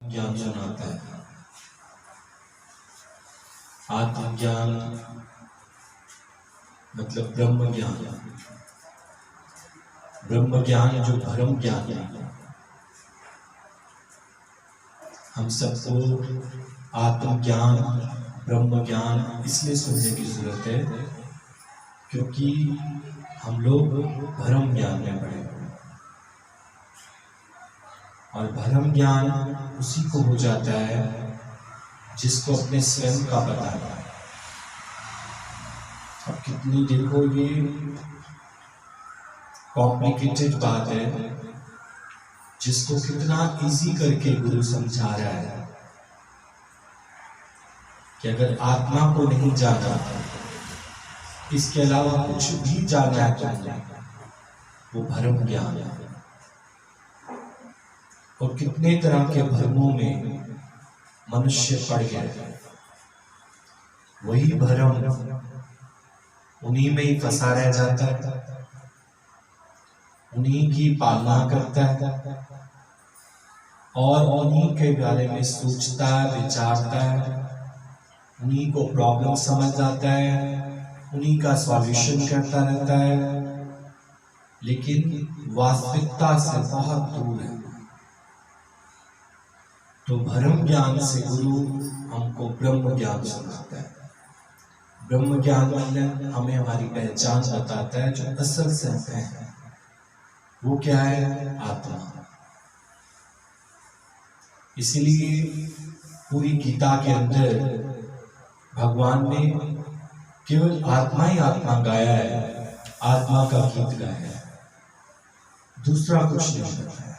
ज्ञान सुनाता है। आत्मज्ञान मतलब ब्रह्म ज्ञान। ब्रह्म ज्ञान जो भ्रम ज्ञान है। हम सबको आत्मज्ञान ब्रह्म ज्ञान इसलिए सुनने की जरूरत है क्योंकि हम लोग भ्रम ज्ञान में पड़े और भ्रम ज्ञान उसी को हो जाता है जिसको अपने स्वयं का पता है। अब कितनी देखो ये कॉम्प्लिकेटेड बात है जिसको कितना इजी करके गुरु समझा रहा है कि अगर आत्मा को नहीं जाना, इसके अलावा कुछ भी जानना है वो भ्रम ज्ञान है। और कितने तरह के भ्रमों में मनुष्य पड़ गया। वही भ्रम उन्हीं में ही फंसा रह जाता है, उन्हीं की पालना करता है और उन्हीं के बारे में सोचता है, विचारता है, उन्हीं को प्रॉब्लम समझ आता है, उन्हीं का सॉल्यूशन करता रहता है, लेकिन वास्तविकता से बहुत दूर है। तो भ्रम ज्ञान से गुरु हमको ब्रह्म ज्ञान सुनाता है। ब्रह्म ज्ञान मतलब हमें हमारी पहचान बताता है, जो असल से है वो क्या है? आत्मा। इसीलिए पूरी गीता के अंदर भगवान ने केवल आत्मा ही आत्मा गाया है, आत्मा का गीत गाया है, दूसरा कुछ नहीं बताया।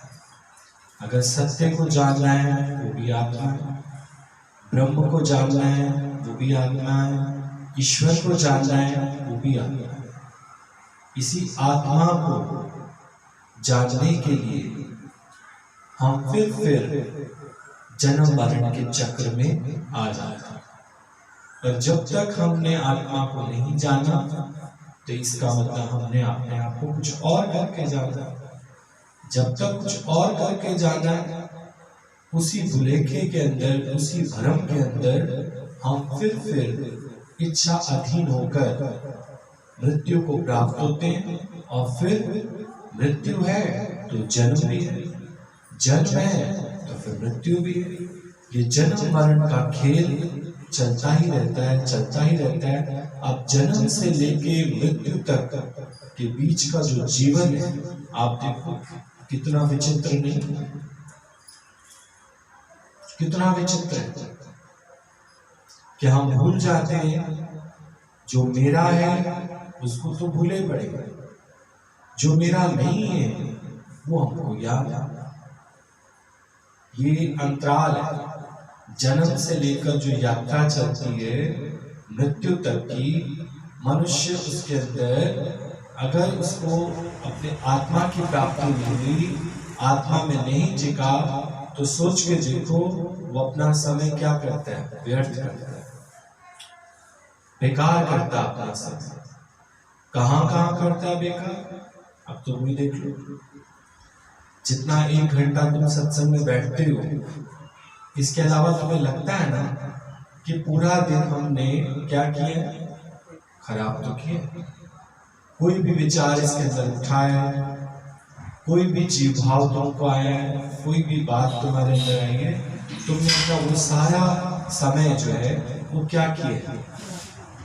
अगर सत्य को जानना है वो भी आत्मा है, ब्रह्म को जानना है वो भी आत्मा है, ईश्वर को जानना है वो भी आत्मा है। इसी आत्मा को जानने के लिए हम फिर जन्म मरण के चक्र में आ जाते हैं। पर जब तक हमने आत्मा को नहीं जाना तो इसका मतलब हमने अपने आप को कुछ और करके जाना। जब तक कुछ और करके जाना उसी भुलेखे के अंदर, उसी भ्रम के अंदर हम फिर इच्छा अधीन होकर मृत्यु को प्राप्त होते हैं। और फिर मृत्यु है तो जन्म भी है, जन्म है तो फिर मृत्यु भी है। ये जन्म मरण का खेल चलता ही रहता है, चलता ही रहता है। अब जन्म से लेके मृत्यु तक के बीच का जो जीवन है, आप देखो कितना विचित्र नहीं, कितना विचित्र है कि हम भूल जाते हैं जो मेरा है उसको तो भूले पड़े, जो मेरा नहीं है वो हमको याद है। ये अंतराल है, जन्म से लेकर जो यात्रा चलती है मृत्यु तक की। मनुष्य उसके अंदर अगर उसको अपने आत्मा की प्राप्ति नहीं हुई, आत्मा में नहीं टिका, तो सोच के देखो वो अपना समय क्या करता है? व्यर्थ करता है, बेकार करता है अपना समय। कहाँ कहाँ करता है बेकार? अब तुम भी देख लो, जितना 1 घंटा तुम सत्संग में बैठते हो, इसके अलावा तुम्हें लगता है ना कि पूरा दिन हमने क्या किया? खराब तो किया। कोई भी विचार इसके अंदर उठाया, कोई भी जीव भाव तुमको आया है, कोई भी बात तुम्हारे अंदर आई है, तुमने अपना वो सारा समय जो है वो क्या किया?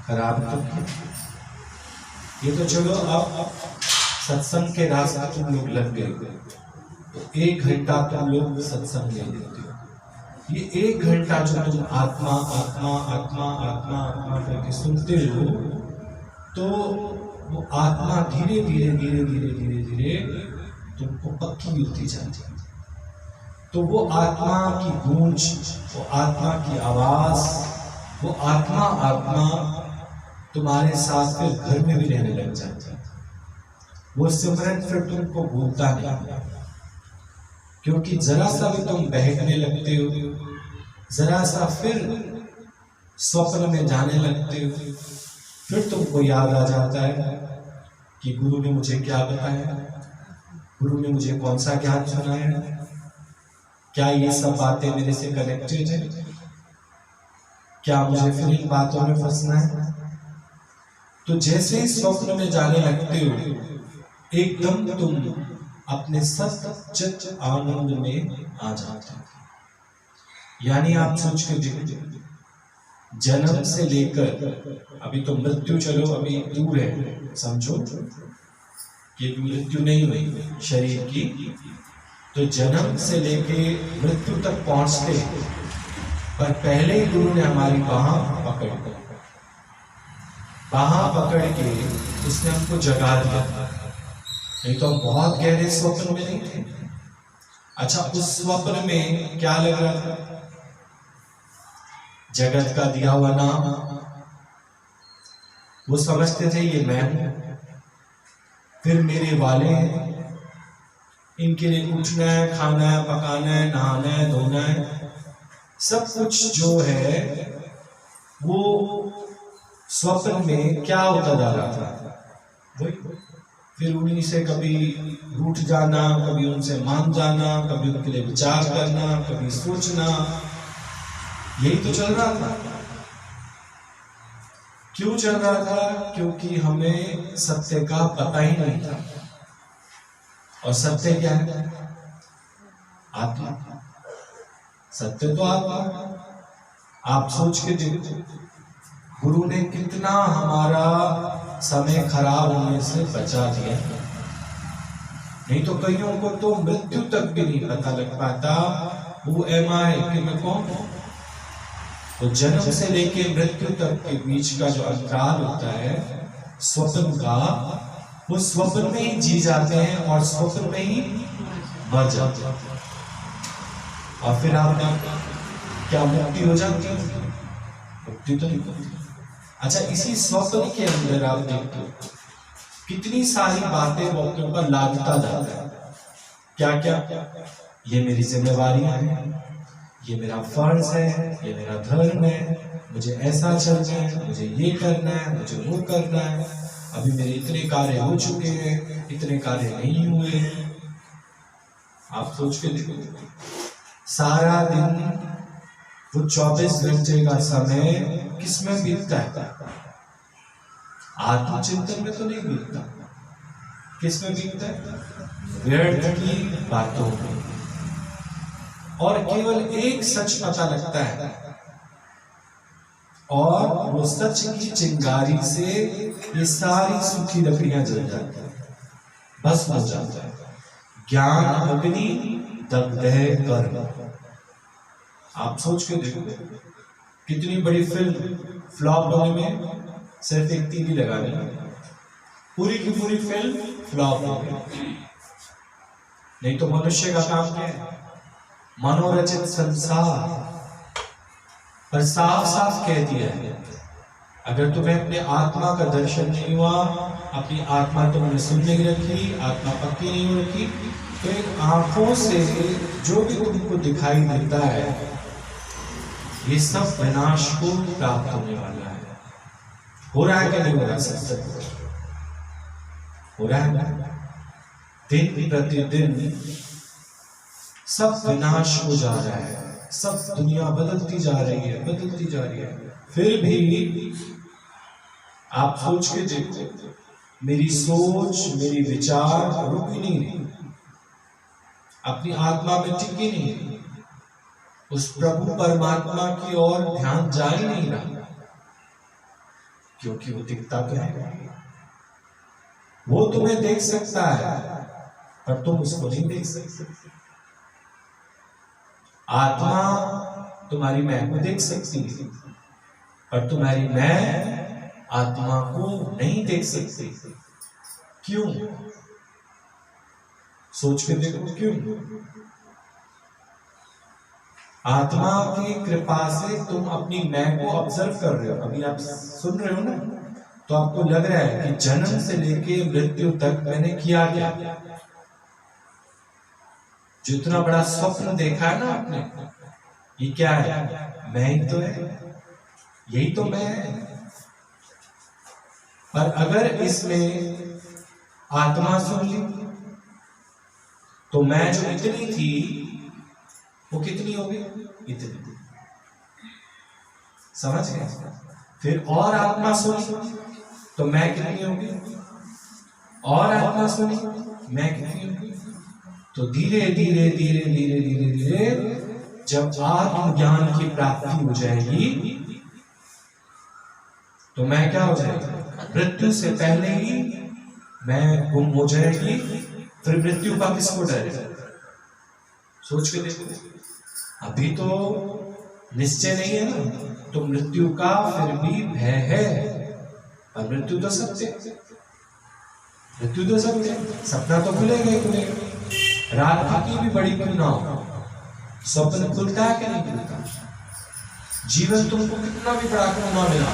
खराब तो किया। ये तो चलो अब सत्संग के रास्ते तुम लोग लग गए, तो 1 घंटा तुम लोग सत्संग ले लेते हो। ये 1 घंटा जो तुम आत्मा आत्मा आत्मा आत्मा आत्मा करके सुनते हो, तो वो आत्मा धीरे धीरे धीरे धीरे धीरे धीरे तुमको पक्की होती जाती है। तो वो आत्मा की गूंज, वो आत्मा की आवाज, वो आत्मा आत्मा तुम्हारे साथ फिर घर में भी रहने लग जाती है। वो सिमरन फिर तुमको भूलता नहीं, क्योंकि जरा सा भी तुम बहकने लगते हो, जरा सा फिर स्वप्न में जाने लगते हो, फिर तुमको याद आ जाता है कि गुरु ने मुझे क्या बताया, गुरु ने मुझे कौन सा ज्ञान सुनाया। क्या ये सब बातें मेरे से कनेक्टेड है? क्या मुझे फिर इन बातों में फंसना है? तो जैसे ही स्वप्न में जाने लगते हो एकदम तुम अपने सच्चित आनंद में आ जाते हो। यानी आप सोच के देखो, जन्म से लेकर अभी तो मृत्यु चलो अभी दूर है, समझो कि मृत्यु नहीं हुई शरीर की, तो जन्म से लेके मृत्यु तक पहुंचते, पर पहले ही गुरु ने हमारी बाहां पकड़ के उसने हमको जगा दिया। नहीं तो हम बहुत गहरे स्वप्न में नहीं थे। अच्छा, उस स्वप्न में क्या लग रहा था? जगत का दिया हुआ नाम। वो समझते थे ये मैं हूं, फिर मेरे वाले हैं, इनके लिए उठना है, खाना है, पकाना है, नहाना है, धोना है, सब कुछ जो है वो स्वप्न में क्या होता जा रहा था वही। फिर उन्हीं से कभी रूठ जाना, कभी उनसे मान जाना, कभी उनके लिए विचार करना, कभी सोचना, यही तो चल रहा था। क्यों चल रहा था? क्योंकि हमें सत्य का पता ही नहीं था। और सत्य क्या है? आत्मा। सत्य तो आत्मा। आप सोच के देखो, गुरु ने कितना हमारा समय खराब होने से बचा दिया। नहीं तो कईयों को तो मृत्यु तक भी नहीं पता लग पाता वो है कि मैं कौन हूं। तो जन्म से लेके मृत्यु तक के बीच का जो अंतराल होता है स्वप्न का, वो स्वप्न में ही जी जाते हैं और स्वप्न में ही मर जाते हैं। और फिर आपने क्या मुक्ति हो जाती है? मुक्ति तो नहीं होती। अच्छा, इसी स्वप्न के अंदर आप देखते हो कितनी सारी बातें वो अपने ऊपर लादता जाता है। क्या क्या? ये मेरी जिम्मेवारियां हैं, ये मेरा फर्ज है, ये मेरा धर्म है, मुझे ऐसा चलना है, मुझे ये करना है, मुझे वो करना है, अभी मेरे इतने कार्य हो चुके हैं, इतने कार्य नहीं हुए। आप सोच के देखो, सारा दिन वो 24 घंटे का समय किसमें बीतता है? आत्मचिंतन में तो नहीं बीतता। किसमें बीतता है? व्यर्थ की बातों में। और केवल एक सच पता लगता है और वो सच की चिंगारी से ये सारी सूखी लकड़ियां जल जाती है, बस हो जाता है। ज्ञान अग्नि दग्धे कर्म। आप सोच के देखो, कितनी बड़ी फिल्म फ्लॉप होने में सिर्फ एक टीवी लगाने में पूरी की पूरी फिल्म फ्लॉप हो गई। नहीं तो मनुष्य का काम क्या है? मनोरंजित संसार। पर साफ साफ कह दिया है, अगर तुम्हें अपने आत्मा का दर्शन नहीं हुआ, अपनी आत्मा तुमने सुन नहीं रखी, आत्मा पक्की नहीं हो रखी, तो इन आंखों से जो भी तुमको दिखाई देता है ये सब विनाश को प्राप्त होने वाला है। हो रहा है क्या? नहीं हो रहा? सब हो रहा है। दिन प्रतिदिन सब विनाश हो जा रहा है, सब दुनिया बदलती जा रही है, बदलती जा रही है। फिर भी आप सोच के देखो, मेरी सोच, मेरी विचार रुक ही नहीं रही, अपनी आत्मा में टिक ही नहीं रही, उस प्रभु परमात्मा की ओर ध्यान जा ही नहीं रहा, क्योंकि वो दिखता तो है, वो तुम्हें देख सकता है पर तुम उसको नहीं देख सकते। आत्मा तुम्हारी मैं को देख सकती है पर तुम्हारी मैं आत्मा को नहीं देख सकती। क्यों? सोच के देखो, क्यों? आत्मा की कृपा से तुम अपनी मैं को ऑब्जर्व कर रहे हो। अभी आप सुन रहे हो ना, तो आपको लग रहा है कि जन्म से लेके मृत्यु तक मैंने किया क्या? जितना बड़ा स्वप्न देखा है ना आपने, ये क्या है? मैं ही तो है, यही तो मैं है। पर अगर इसमें आत्मा सुन ली तो मैं जो इतनी थी वो कितनी होगी? इतनी। समझ गए? फिर और आत्मा सुनी तो मैं कितनी होगी? और आत्मा सुनी मैं कितनी होगी? तो धीरे धीरे धीरे धीरे धीरे धीरे जब आत्मज्ञान की प्राप्ति हो जाएगी तो मैं क्या हो जाएगी? मृत्यु से पहले ही मैं गुम हो जाएगी। फिर मृत्यु का किसको डर है? सोच के देखो, अभी तो निश्चय नहीं है ना, तो मृत्यु का फिर भी भय है। और मृत्यु तो सत्य, मृत्यु तो सत्य, सपना तो खुलेगा ही खुलेगा। रात की भी बड़ी क्यों ना हो, स्वप्न खुलता है कि नहीं खुलता? जीवन तुमको कितना भी बड़ा क्यों ना मिला,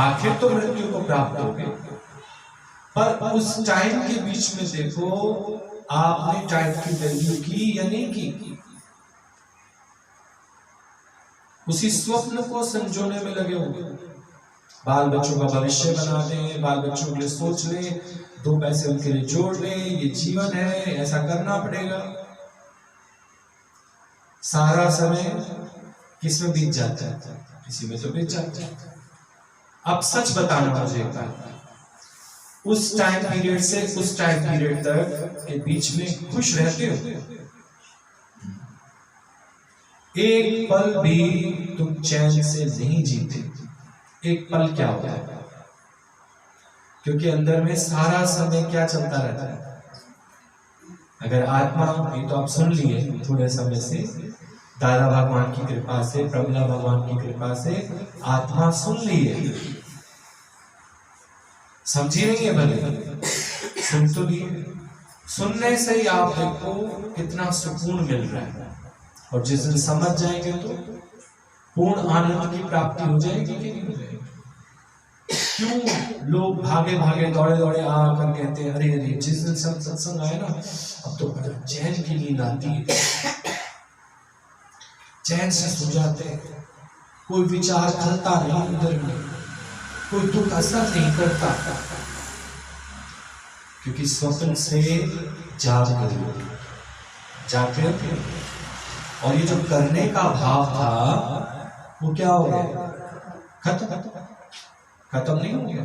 आखिर तो मृत्यु को प्राप्त होगे। पर उस टाइम के बीच में देखो, आपने टाइम की वैल्यू की या नहीं की? उसी स्वप्न को संजोने में लगे होंगे। बाल बच्चों का भविष्य बना दें, बाल बच्चों के लिए सोच लें, 2 पैसे उनके लिए जोड़ लें, ये जीवन है, ऐसा करना पड़ेगा। सारा समय किस में बीत जाता है? किसी में तो बीत जाता है। अब सच बताना मुझे, उस टाइम पीरियड से उस टाइम पीरियड तक के बीच में खुश रहते हो? एक पल भी तुम चैन से नहीं जीते। एक पल क्या होता है? क्योंकि अंदर में सारा समय क्या चलता रहता है? अगर आत्मा, ये तो आप सुन लिए थोड़े समय से, दादा भगवान की कृपा से, प्रमिला भगवान की कृपा से आत्मा सुन लिए, समझी नहीं है, भले सुन तो लिए। सुनने से ही आप देखो कितना सुकून मिल रहा है। और जिस दिन समझ जाएंगे तो पूर्ण आनंद की प्राप्ति हो जाएगी कि नहीं हो जाएगी? क्यों लोग भागे भागे दौड़े दौड़े आकर कहते हैं, अरे अरे जिस दिन सत्संग आए ना, अब तो बड़ा चैन की नींद आती है, चैन से सो जाते हैं, कोई विचार चलता नहीं अंदर में, कोई दुख असर नहीं करता, क्योंकि स्वप्न से जाग गए। और ये जो करने का भाव था वो क्या हो गया? खत्म नहीं हो गया,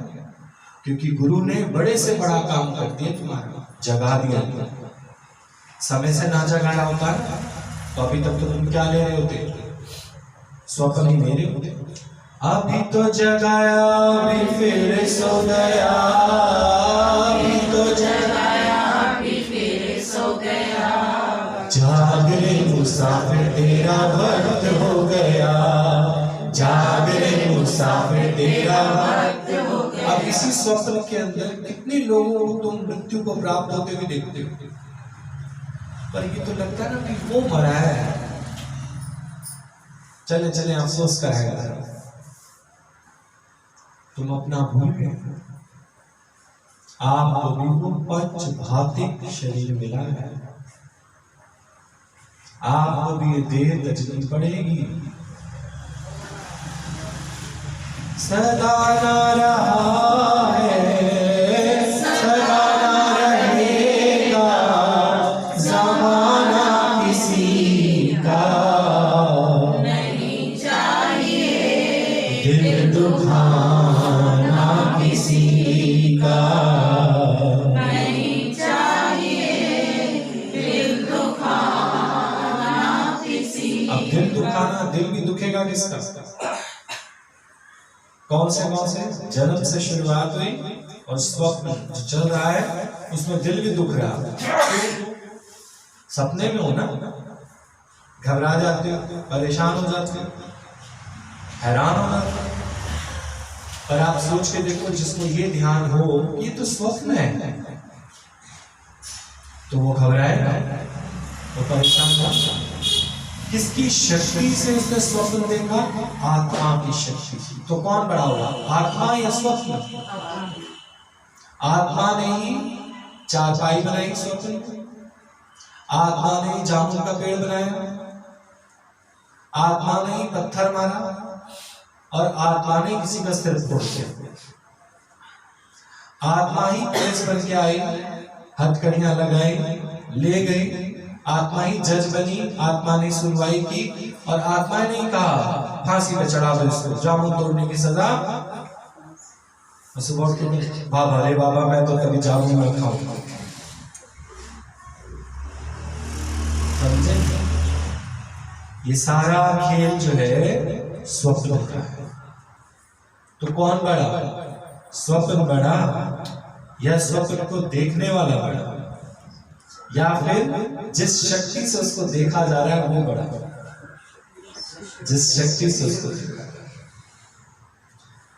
क्योंकि गुरु ने बड़े से बड़ा काम कर दिया, तुम्हारा जगा दिया। समय से ना जगाया होता है तो अभी तक तो तुम क्या ले रहे होते? स्वप्न ही ले रहे होते। अभी तो जगाया भी फिर सो गया, अभी तो जगाया भी फिर सो गया, जाग रे मुसाफिर तेरा वक्त हो गया, जाग रे मुसाफिर तेरा वक्त हो गया। अब इसी स्वप्न के अंदर कितने लोगों को तुम मृत्यु को प्राप्त होते हुए देखते हो, पर ये तो लगता है ना कि वो मरा है, चले चले अफसोस कराएगा। तुम अपना भूल गए, आपको भी वो पंच भौतिक शरीर मिला है, आपको भी ये देह तजनी पड़ेगी। सदा ना रहा है, सदा ना रहेगा, ज़माना किसी का नहीं चाहिए, दिल दुखाना किसी का नहीं चाहिए, दिल दुखाना किसी। अब दिल दुखाना, दिल भी दुखेगा किसका? कौन से जन्म से शुरुआत हुई और स्वप्न जो चल रहा है उसमें दिल भी दुख रहा है। सपने में हो ना, घबरा जाते हो, परेशान हो जाते हो, हैरान हो जाते हो। पर आप सोच के देखो, जिसको ये ध्यान हो ये तो स्वप्न है, तो वो घबराएगा, वो परेशान होगा। किसकी शक्ति से उसने स्वप्न देखा? आत्मा की शक्ति। तो कौन बड़ा होगा, आत्मा या स्वप्न? आत्मा ने ही चारपाई बनाई स्वप्न, आत्मा ने ही जामुन का पेड़ बनाया, आत्मा ने ही पत्थर मारा, और आत्मा ने किसी का सिर फोड़ दिया। आत्मा ही पुलिस बन के आई, हथकड़ियां लगाई, ले गई, आत्मा ही जज बनी, आत्मा ने सुनवाई की और आत्मा ने ही कहा फांसी पे चढ़ा दो इसको, जामुन तोड़ने की सजा। सुबह उठ के बाबा, अरे बाबा मैं तो कभी जामुन न खाऊंगा। समझे? ये सारा खेल जो है स्वप्न का है। तो कौन बड़ा? स्वप्न बड़ा या स्वप्न को देखने वाला बड़ा, या फिर जिस शक्ति से उसको देखा जा रहा है वो बड़ा? जिस शक्ति से उसको देखा।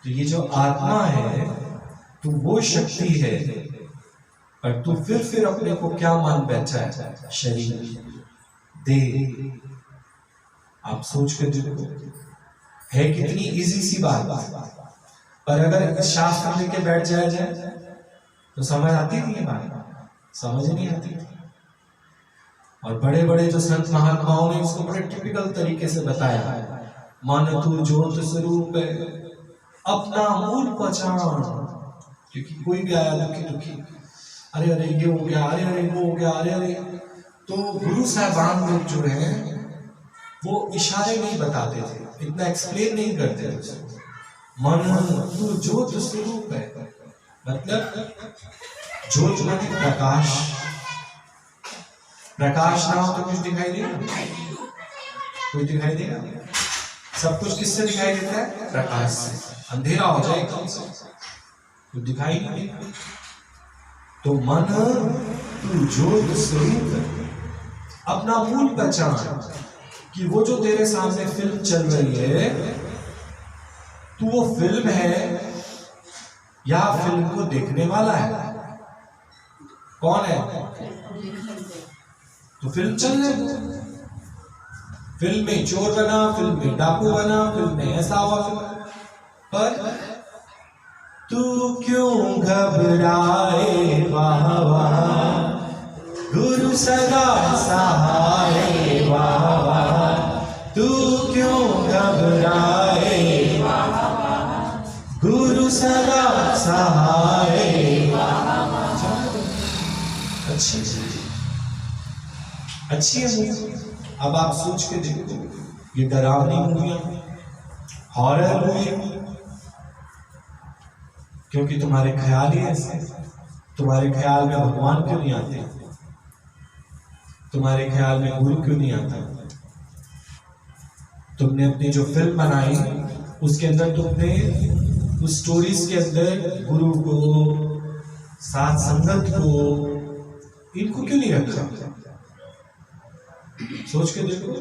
तो ये जो आत्मा है तो वो शक्ति है, पर तू फिर अपने को क्या मान बैठा है? शरीर, देह। आप सोच के देखो, है कितनी इजी सी बात, पर अगर शास्त्र लेके बैठ जाए तो समझ आती थी ये बात? समझ नहीं आती थी। और बड़े बड़े जो संत महात्माओं ने उसको बड़े टिपिकल तरीके से बताया। मन तू ज्योत स्वरूप है, अपना मूल पहचान। क्योंकि कोई भी आया दुखी, अरे अरे ये हो गया, अरे अरे वो हो गया, अरे अरे। तो गुरु साहबान लोग जो हैं वो इशारे नहीं बताते थे, इतना एक्सप्लेन नहीं करते थे। मन तू ज्योत स्वरूप है, मतलब ज्योत माने प्रकाश। प्रकाश ना हो तो कुछ दिखाई देगा? कुछ दिखाई देगा? सब कुछ किससे दिखाई देता है? प्रकाश से। अंधेरा हो जाए तो दिखाई नहीं देगा। तो मन तू ज्योत स्वरूप है, अपना मूल पहचान कि वो जो तेरे सामने फिल्म चल रही है, तू वो फिल्म है या फिल्म को देखने वाला है? कौन है? तो फिल्म चल रही है, फिल्म में चोर बना, फिल्म में डाकू बना, फिल्म में ऐसा हुआ, पर तू क्यों घबराए? वाह वाह गुरु सदा सहाय, वाह वाह तू क्यों घबराए? गुरु सदा सहाय। अच्छी है मूवी। अब आप सोच के देखो, ये डरावनी मूवियां, हॉरर मूवी, क्योंकि तुम्हारे ख्याल ही ऐसे। तुम्हारे ख्याल में भगवान क्यों नहीं आते? तुम्हारे ख्याल में गुरु क्यों नहीं आता? तुमने अपनी जो फिल्म बनाई उसके अंदर तुमने उस स्टोरीज के अंदर गुरु को, साथ संगत को, इनको क्यों नहीं रखा? सोच के देखो।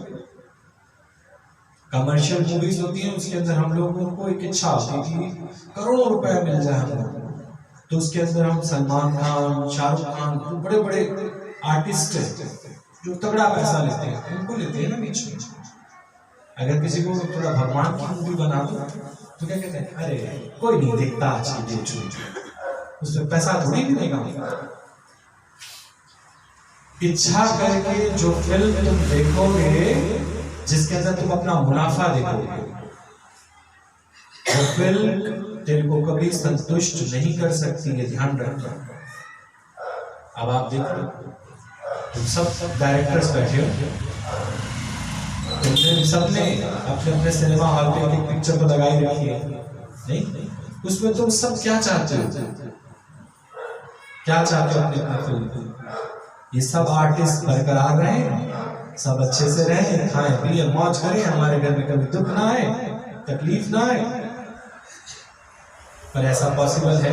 कमर्शियल मूवीज होती हैं, उसके अंदर हम लोगों को एक इच्छा होती थी करोड़ों रुपए मिल जाए हमें, तो उसके अंदर हम सलमान खान, शाहरुख खान, बड़े बड़े आर्टिस्ट हैं जो तगड़ा पैसा लेते हैं, उनको लेते हैं ना बीच में। अगर किसी को थोड़ा भगवान की मूवी बना दो तो क्या कहते हैं? अरे कोई नहीं देखता आज की डेट, उसमें पैसा थोड़ी मिलेगा। इच्छा करके जो फिल्म तुम देखोगे, जिसके अंदर तुम अपना मुनाफा देखोगे, वो फिल्म तेरे को कभी संतुष्ट नहीं कर सकती है, ध्यान रखना। अब आप देखो, तुम सब डायरेक्टर्स बैठे हो, तुमने सबने अपने अपने सिनेमा हॉल पे एक पिक्चर तो लगाई रखी है, नहीं? उसमें तुम सब क्या चाहते हो? क्या चाहते हो अपने अपने फिल्म? ये सब आर्टिस्ट बरकरार रहे, सब अच्छे से रहे, खाएं पिए मौज करें, हमारे घर में कभी दुख ना आए, तकलीफ ना आए। पर ऐसा पॉसिबल है?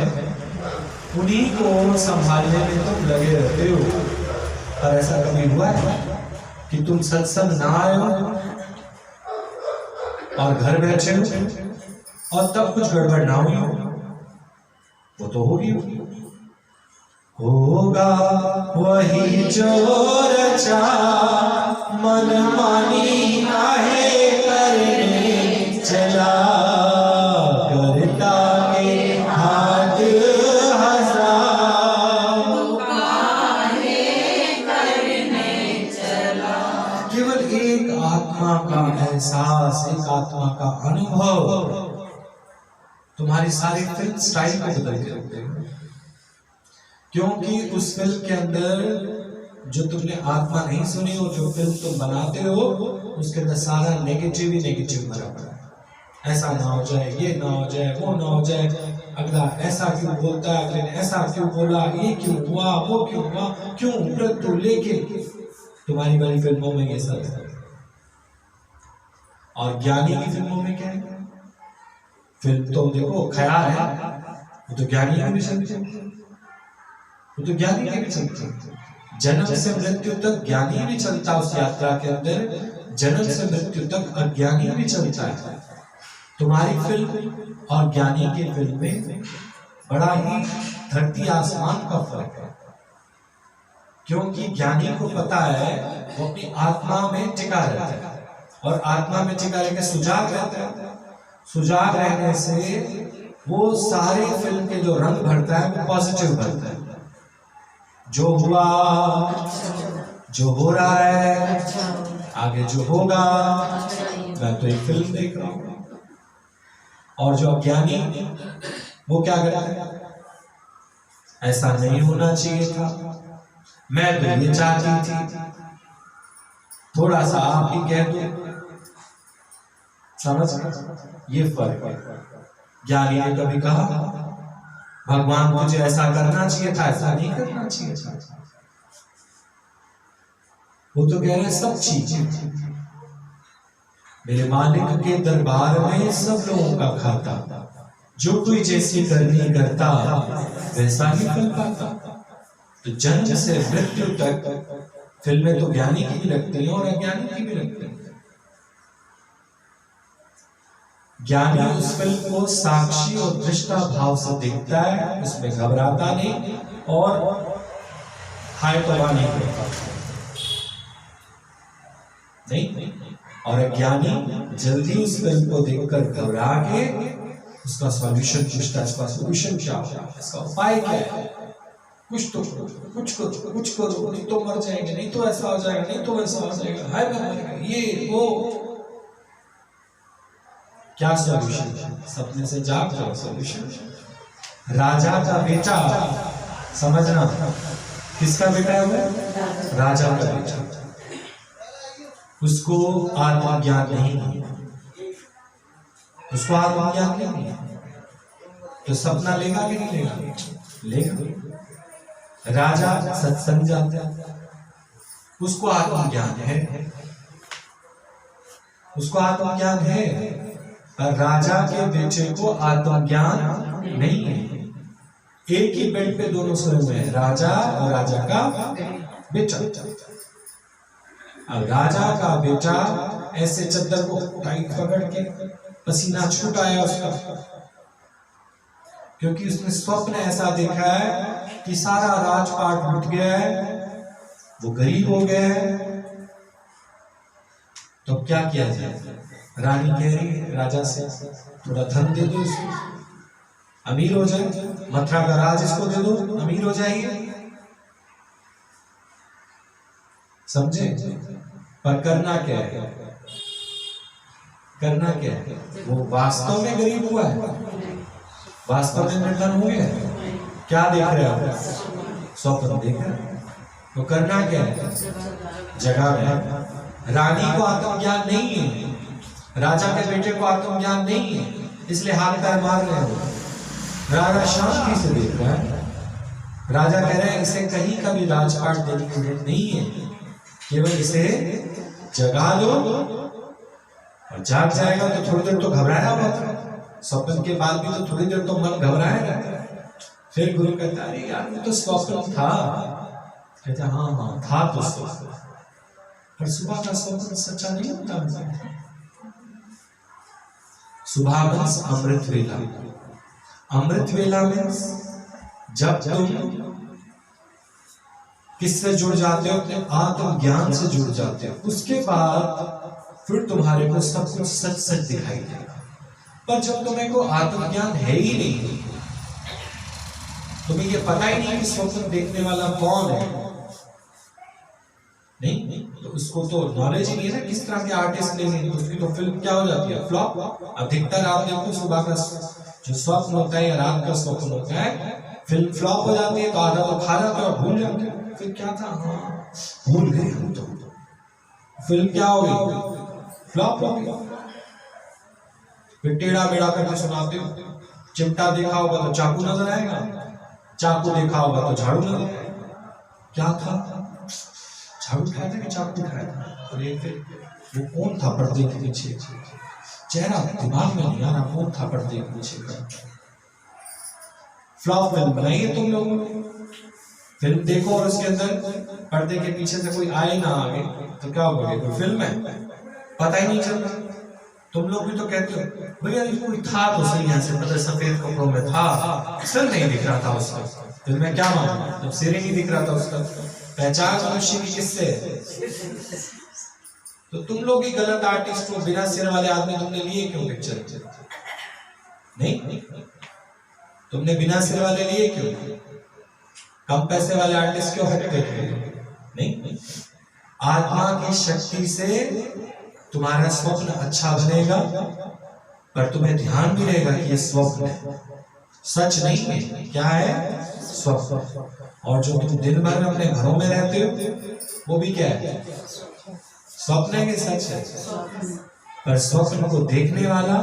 उन्हीं को संभालने में तुम लगे रहते हो। पर ऐसा कभी हुआ है कि तुम सत्संग ना आए हो और घर बैठे हो और तब कुछ गड़बड़ ना हुई हो? वो तो होगी। होगा वही जो रचा, मन मानी काहे करने चला, करता के हाथ हंसा, करने चला। केवल एक आत्मा का एहसास, एक आत्मा का अनुभव तुम्हारी सारी फिल्म स्टाइल को बदल के रख देगा। क्योंकि उस फिल्म के अंदर जो तुमने आत्मा नहीं सुनी हो, जो फिल्म तुम बनाते हो उसके अंदर सारा नेगेटिव ही नेगेटिव भरा पड़ा है। ऐसा ना हो जाए, ये ना हो जाए, वो ना हो जाए, अगला ऐसा क्यों बोलता है, अगले ने ऐसा क्यों बोला, ये क्यों हुआ, वो क्यों हुआ, क्यों मृत्यु। लेकिन तुम्हारी वाली फिल्मों में ये सब है। और ज्ञानी की फिल्मों में क्या है? फिल्म तो देखो ख्याल है, वो तो ज्ञानी की भी चलती है, वो तो ज्ञानी की भी चलती है। जन्म से मृत्यु तक ज्ञानी भी चलता है उस यात्रा के अंदर, जन्म से मृत्यु तक अज्ञानी भी चलता है। तुम्हारी फिल्म और ज्ञानी की फिल्म में बड़ा ही धरती आसमान का फर्क है, क्योंकि ज्ञानी को पता है वो अपनी आत्मा में टिका रहता है, और आत्मा में टिका रहकर सुजाग रहता है। सुजाग रहने से वो सारे फिल्म के जो रंग भरता है वो पॉजिटिव भरता है। जो हुआ, जो हो रहा है, आगे जो होगा, मैं तो एक फिल्म देख रहा हूं। और जो अज्ञानी वो क्या करता है? ऐसा नहीं होना चाहिए था, मैं तो ये चाहती थी, थोड़ा सा आप ही कह दो। समझ? ये फर्क है। ज्ञानी ने कभी कहा भगवान मुझे ऐसा करना चाहिए था, ऐसा नहीं करना चाहिए था। वो तो कह रहे सब चीज मेरे मालिक के दरबार में सब लोगों का खाता, जो कोई जैसी करनी करता वैसा ही फल पाता। तो जन्म से मृत्यु तक फिल्में तो ज्ञानी की भी लगती हैं और अज्ञानी की भी लगती हैं। ज्ञानी उस फिल्म को साक्षी और दृष्टा भाव से देखता है, उसमें घबराता नहीं और हाय तौबा नहीं करता नहीं। और अज्ञानी जल्दी उस फिल्म को देखकर घबरा के उसका सॉल्यूशन पूछता है, इसका सॉल्यूशन क्या है, इसका उपाय क्या है, कुछ तो कुछ करो, नहीं तो मर जाएंगे, नहीं तो ऐसा हो जाएगा, नहीं तो वैसा हो जाएगा, हाय मैं मर गया, ये वो। क्या सॉल्यूशन? सपने से जाग जाओ। सॉल्यूशन राजा का बेटा, समझना किसका बेटा है वो? राजा का बेटा। उसको आत्मज्ञान नहीं है, उसको आत्मज्ञान नहीं है, तो सपना लेगा कि नहीं लेगा? लेगा। राजा सत्संग जाता है, उसको आत्मज्ञान है, उसको आत्मज्ञान है। और राजा के बेटे को आत्मज्ञान नहीं है। एक ही बेड पे दोनों सोए हुए हैं, राजा और राजा का बेटा। अब राजा का बेटा ऐसे चद्दर को टाइट पकड़ के पसीना छूट आया उसका, क्योंकि उसने स्वप्न ऐसा देखा है कि सारा राजपाट लुट गया है, वो गरीब हो गया है। तो क्या किया जाए? रानी कह रही है राजा से थोड़ा धन दे दो इसको, अमीर हो जाए, मथुरा का राज इसको दे दो, अमीर हो जाएगी। समझे? पर करना क्या है? करना क्या है? वो वास्तव में गरीब हुआ है, वास्तव में निर्धन हो गया। क्या देख रहे हो? स्वप्न देख रहे हो। तो करना क्या है? जगा है। रानी को आत्मज्ञान नहीं है, राजा के बेटे को आत्मज्ञान नहीं है, इसलिए हाथ पैर मार रहे हो। राजा शांति से देख रहा है। राजा कह रहे हैं इसे कहीं का भी राजपाट देने की जरूरत नहीं है, केवल इसे जगा दो, और जाग जाएगा तो थोड़ी देर तो घबराया हुआ था, स्वप्न के बाद भी तो थोड़ी देर तो मन घबराया रहता है। फिर गुरु कहता है अरे यार वो तो स्वप्न था। कहता हाँ था तो स्वप्न, पर सुबह का स्वप्न सच्चा नहीं होता। सुबह मीन्स अमृत वेला। अमृत वेला मीन्स जब तुम किससे जुड़ जाते हो? अपने आत्म ज्ञान से जुड़ जाते हो। उसके बाद फिर तुम्हारे को सब कुछ सच सच दिखाई देगा। पर जब तुम्हें को आत्मज्ञान है ही नहीं, तुम्हें ये पता ही नहीं कि स्वप्न देखने वाला कौन है, नहीं तो उसको तो नॉलेज ही नहीं है ना किस तरह के आर्टिस्ट लेंगे, तो उसकी तो फिल्म क्या हो जाती है? फ्लॉप। अधिकतर आप देखो सुबह का जो स्वप्न होता है या रात का स्वप्न होता है, फिल्म फ्लॉप हो जाती है, तो आधा तो खा जाते हैं और भूल जाते हैं फिर क्या था। हाँ भूल गए हम तो। फिल्म क्या हो गई? फ्लॉप हो गई। फिर टेढ़ा बेड़ा करके सुनाते हो। चिमटा देखा होगा तो चाकू नजर आएगा, चाकू देखा होगा तो झाड़ू नजर आएगा। क्या था? झाड़ू उठाया था कि चाकू उठाया था? अरे फिर वो कौन था पर्दे के पीछे? चेहरा दिमाग में नहीं आ रहा, कौन था पर्दे के पीछे का? फ्लॉप फिल्म बनाई है तुम लोगों ने। फिल्म देखो और उसके अंदर पर्दे के पीछे से कोई आए ना आगे तो क्या होगा? कोई फिल्म है, पता ही नहीं चल रहा। तुम लोग भी तो कहते हो भैया कोई था तो सही, यहाँ से पता सफेद कपड़ों में था, सिर नहीं दिख रहा था उसका। फिल्म में क्या मालूम जब सिर ही नहीं दिख रहा था उसका? पहचान मनुष्य की किससे? तो तुम लोग ही गलत आर्टिस्ट हो। बिना सिर वाले आदमी तुमने लिए क्यों पिक्चर? नहीं, तुमने बिना सिर वाले लिए क्यों? कम पैसे वाले आर्टिस्ट क्यों हटके थे? नहीं, आत्मा की शक्ति से तुम्हारा स्वप्न अच्छा बनेगा, पर तुम्हें ध्यान भी रहेगा कि ये स्वप्न है, सच नहीं है। क्या है? स्वप्न। और जो तुम दिन भर अपने घरों में रहते हो वो भी क्या है? स्वप्न है कि सच है? पर स्वप्न को देखने वाला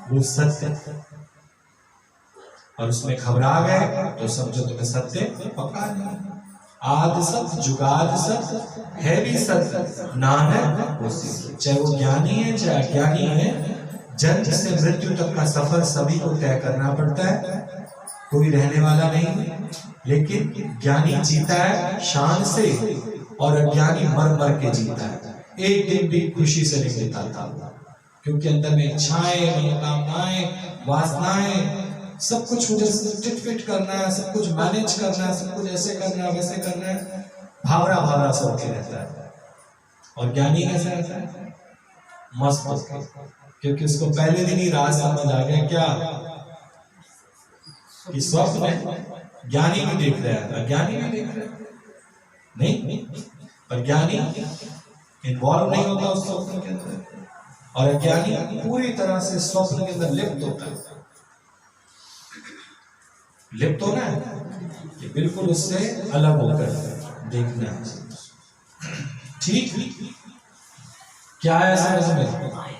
वो सत्य है, और उसमें घबरा गए तो समझो तुम्हें सत्य पक्का नहीं। आद सत जुगाद सत है भी सत, नानक चाहे वो ज्ञानी है चाहे अज्ञानी है, जन्म से मृत्यु तक का सफर सभी को तय करना पड़ता है, कोई रहने वाला नहीं। लेकिन ज्ञानी जीता है शान से और अज्ञानी मर मर के जीता है, एक दिन भी खुशी से नहीं बिताता, क्योंकि अंदर में इच्छाएं, मनोकामनाएं, वासनाएं, सब कुछ मुझे फिट फिट करना है, सब कुछ मैनेज करना है, सब कुछ ऐसे करना है वैसे करना है, भावरा भावरा सब के रहता है। और ज्ञानी कैसा रहता है? मस्त, क्योंकि उसको पहले दिन ही राज समझ आ गया क्या कि स्वप्न है। ज्ञानी भी देख रहा है, अज्ञानी भी देख रहा है, नहीं, पर ज्ञानी इन्वॉल्व नहीं होता उस स्वप्न के अंदर, और अज्ञानी पूरी तरह से स्वप्न के अंदर लिप्त होता है। लिप्त होना है कि बिल्कुल उससे अलग होकर देखना है। ठीक क्या है समझ में?